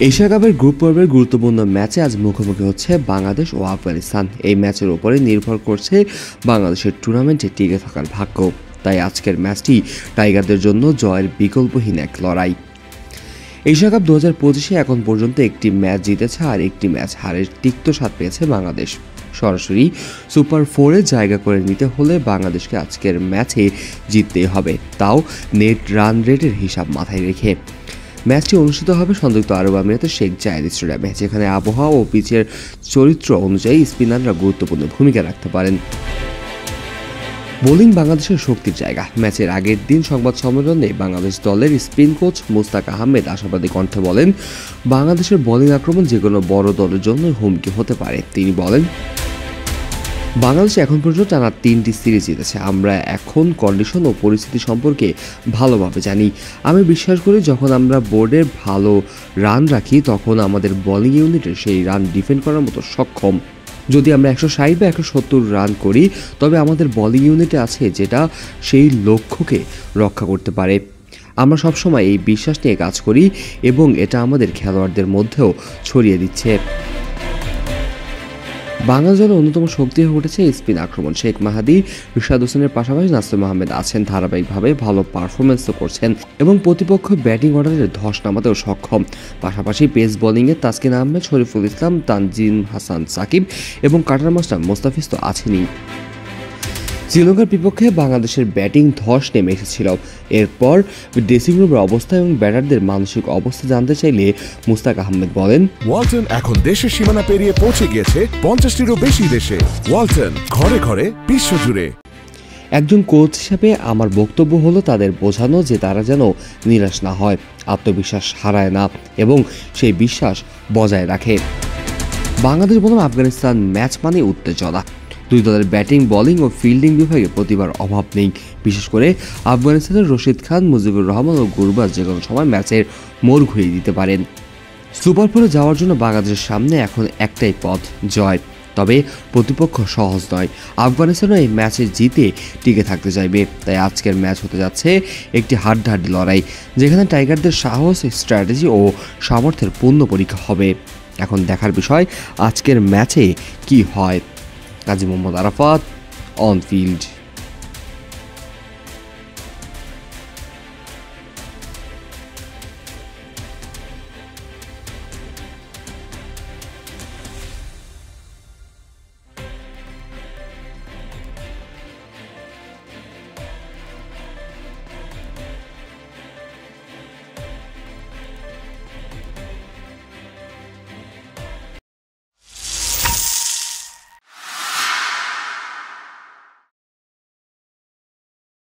Asia কাপের group পর্বের গুরুত্বপূর্ণ ম্যাচে আজ মুখোমুখি হচ্ছে বাংলাদেশ ও আফগানিস্তান। এই ম্যাচের উপরে নির্ভর করছে বাংলাদেশের টুর্নামেন্টে টিকে থাকার ভাগ্য। তাই আজকের ম্যাচটি টাইগারদের জন্য জয়ের বিকল্পহীন এক লড়াই। এশিয়া কাপ 2025-এ এখন পর্যন্ত একটি ম্যাচ জিতেছে আর একটি ম্যাচ হারের তিক্ত স্বাদ পেয়েছে বাংলাদেশ। সরাসরি সুপার 4-এ জায়গা করে নিতে হলে বাংলাদেশকে আজকের ম্যাচে জিততেই হবে, তাও নেট রান রেটের হিসাব মাথায় রেখে। ম্যাচটি অনুষ্ঠিত হবে সংযুক্ত আরব আমিরাতের শেখ জায়েদ স্টেডিয়ামে, যেখানে আবহাওয়া ও পিচের চরিত্র অনুযায়ী স্পিনাররা গুরুত্বপূর্ণ ভূমিকা রাখতে পারেন। বোলিং বাংলাদেশের শক্তির জায়গা। ম্যাচের আগের দিন সংবাদ সম্মেলনে বাংলাদেশ দলের স্পিন কোচ মুস্তাক আহমেদ আশাবাদী কণ্ঠে বলেন, বাংলাদেশের বোলিং আক্রমণ যে কোনো বড় দলের জন্য হুমকি হতে পারে। তিনি বলেন, বাংলাদেশ এখন পর্যন্ত টানা 3টি সিরিজ জিতেছে। আমরা এখন কন্ডিশন ও পরিস্থিতি সম্পর্কে ভালোভাবে জানি। আমি বিশ্বাস করি যখন আমরা বোর্ডে ভালো রান রাখি তখন আমাদের বোলিং ইউনিটের সেই রান ডিফেন্ড করার মতো সক্ষম। যদি আমরা 160 বা 170 রান করি তবে আমাদের বোলিং ইউনিটে আছে যেটা সেই লক্ষ্যকে রক্ষা করতে পারে। আমরা সবসময় এই বিশ্বাস নিয়ে কাজ করি এবং এটা আমাদের খেলোয়াড়দের মধ্যেও ছড়িয়ে দিচ্ছে। বাংলাদেশ দলের অন্যতম শক্তি হয়ে উঠেছে স্পিন আক্রমণ। শেখ মাহাদি, রিশাদ হোসেনের পাশাপাশি নাসিম আহমেদ আছেন, ধারাবাহিকভাবে ভালো পারফরমেন্সও করছেন এবং প্রতিপক্ষ ব্যাটিং অর্ডারের ধস নামাতেও সক্ষম। পাশাপাশি পেস বোলিংয়ে তাসকিন আহমেদ, শরীফুল ইসলাম, তানজিম হাসান সাকিব এবং কাটার মাস্টার মোস্তাফিজ তো আছেনই। শ্রীলঙ্কার বিপক্ষে বাংলাদেশের ব্যাটিং ধস নেমে এসেছিল। এরপর ড্রেসিং রুমের অবস্থা এবং ব্যাটারদের মানসিক অবস্থা জানতে চাইলে মুস্তাক আহমেদ বলেন, ওয়ালটন এখন দেশের সীমানা পেরিয়ে পৌঁছে গিয়েছে 50টিরও বেশি দেশে। ওয়ালটন, ঘরে ঘরে, বিশ্বজুড়ে। একজন কোচ হিসেবে আমার বক্তব্য হলো তাদের বোঝানো যে তারা যেন নিরাশ না হয়, আত্মবিশ্বাস হারায় না এবং সেই বিশ্বাস বজায় রাখে। বাংলাদেশ বনাম আফগানিস্তান ম্যাচ মানে উত্তেজনা। দুই দলের ব্যাটিং, বোলিং ও ফিল্ডিং বিভাগে প্রতিভার অভাব নেই। বিশেষ করে আফগানিস্তানের রশিদ খান, মুজিবুর রহমান ও গুরবাজ যে কোনো সময় ম্যাচের মোড় ঘুরিয়ে দিতে পারেন। সুপার 4-এ যাওয়ার জন্য বাংলাদেশের সামনে এখন একটাই পথ, জয়। তবে প্রতিপক্ষ সহজ নয়। আফগানিস্তানও এই ম্যাচে জিতে টিকে থাকতে চাইবে। তাই আজকের ম্যাচ হতে যাচ্ছে একটি হাড্ডাহাড্ডি লড়াই, যেখানে টাইগারদের সাহস, স্ট্র্যাটেজি ও সামর্থ্যের পূর্ণ পরীক্ষা হবে। এখন দেখার বিষয় আজকের ম্যাচে কি হয়। Kazi Mohammad Arafat, on field.